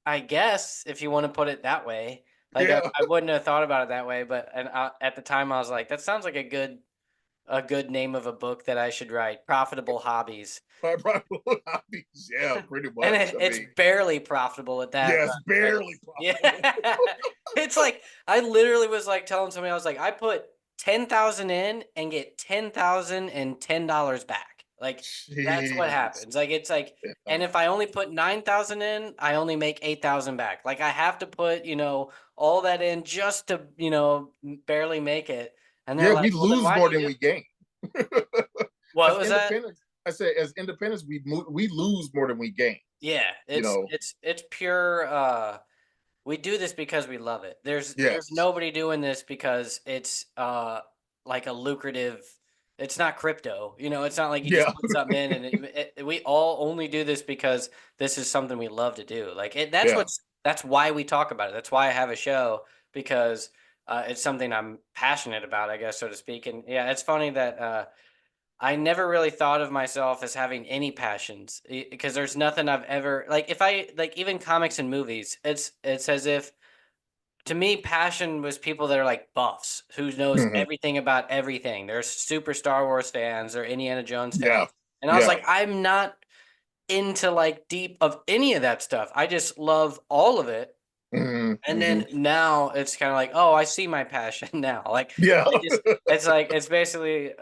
"I guess if you want to put it that way." Like yeah. I wouldn't have thought about it that way, but at the time I was like, "That sounds like a good name of a book that I should write. Profitable hobbies." My private hobbies. Yeah, pretty And much. I it's mean, barely profitable at that, yes, but barely yeah. profitable. It's like I literally was like telling somebody, I was like, I put 10,000 in and get $10,010 back. Like that's what Jeez. happens. Like it's like, Yeah. and if I only put 9,000 in, I only make 8,000 back. Like I have to put, all that in just to, barely make it. And they're Yeah, like, we well, then lose why do more you than do? we gain. What As was that? independents, I say, as independents, we lose more than we gain. Yeah, You know. it's pure we do this because we love it. There's Yes. nobody doing this because it's like a lucrative. It's not crypto, it's not like you just Yeah. put something in and we all only do this because this is something we love to do. Like Yeah. that's why we talk about it. That's why I have a show because it's something I'm passionate about, I guess so to speak. And yeah, it's funny that I never really thought of myself as having any passions because there's nothing I've ever like if I like even comics and movies, it's as if to me, passion was people that are like buffs who knows Mhm. everything about everything. They're super Star Wars fans or Indiana Jones Yeah, fans. And I was yeah. like, I'm not into like deep of any of that stuff. I just love all of it. Hmm, And hmm. then now it's kind of like, oh, I see my passion now. Like Yeah. I just it's like it's basically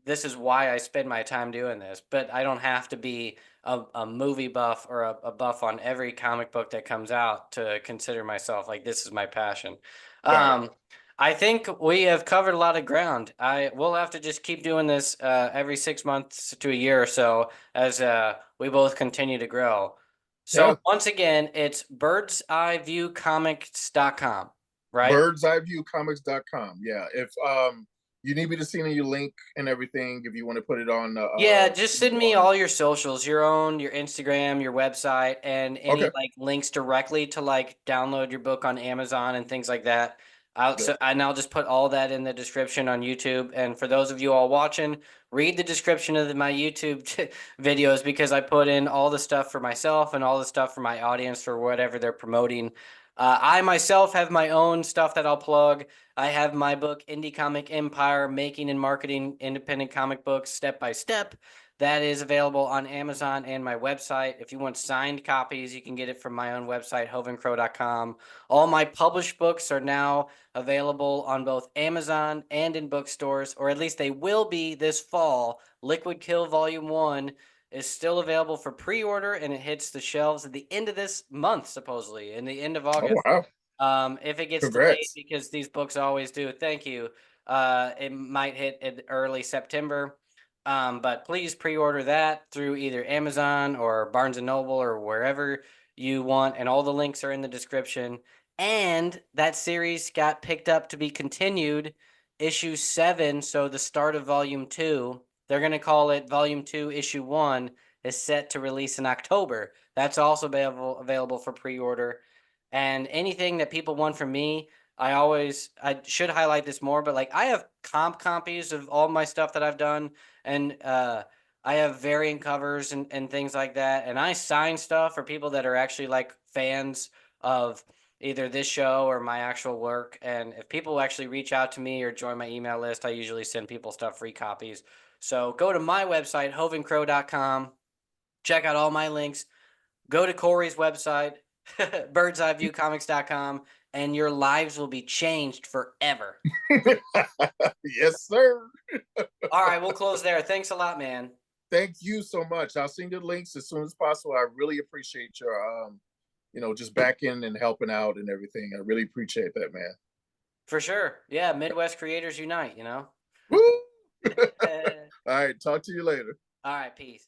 this is why I spend my time doing this. But I don't have to be a movie buff or a buff on every comic book that comes out to consider myself like this is my passion. Got it. Um I think we have covered a lot of ground. I We'll have to just keep doing this every 6 months to a year or so as we both continue to grow. So Yeah. once again, it's birdseyeviewcomics.com, right? Birdseyeviewcomics.com. Yeah. If you need me to send you link and everything, if you want to put it on Yeah, just send me on all your socials, your own, your Instagram, your website, and any okay. like links directly to like download your book on Amazon and things like that. Good. And I'll just put all that in the description on YouTube. And for those of you all watching, read the description of my YouTube videos because I put in all the stuff for myself and all the stuff for my audience for whatever they're promoting. I myself have my own stuff that I'll plug. I have my book, Indie Comic Empire, Making and Marketing Independent Comic Books Step by Step. That is available on Amazon and my website. If you want signed copies, you can get it from my own website, hovencrow.com. All my published books are now available on both Amazon and in bookstores, or at least they will be this fall. Liquid Kill Volume 1 is still available for pre-order, and it hits the shelves at the end of this month, supposedly, in the end of Oh August. wow. If it gets delayed, Congrats. because these books always do, thank you. It might hit in early September. But please pre-order that through either Amazon or Barnes and Noble or wherever you want, and all the links are in the description. And that series got picked up to be continued, issue 7, so the start of volume 2. They're going to call it volume 2, issue 1 is set to release in October. That's also available for pre-order. And anything that people want from me, I should highlight this more, but like I have copies of all my stuff that I've done, and I have variant covers and things like that. And I sign stuff for people that are actually like fans of either this show or my actual work. And if people actually reach out to me or join my email list, I usually send people stuff, free copies. So go to my website, hovencrow.com, check out all my links. Go to Cory's website, birdseyeviewcomics.com, and your lives will be changed forever. Yes, sir. All right, we'll close there. Thanks a lot, man. Thank you so much. I'll send you the links as soon as possible. I really appreciate your just backing and helping out and everything. I really appreciate that, man. For sure. Yeah, Midwest creators unite, Woo! All All right, talk to you later. right, peace.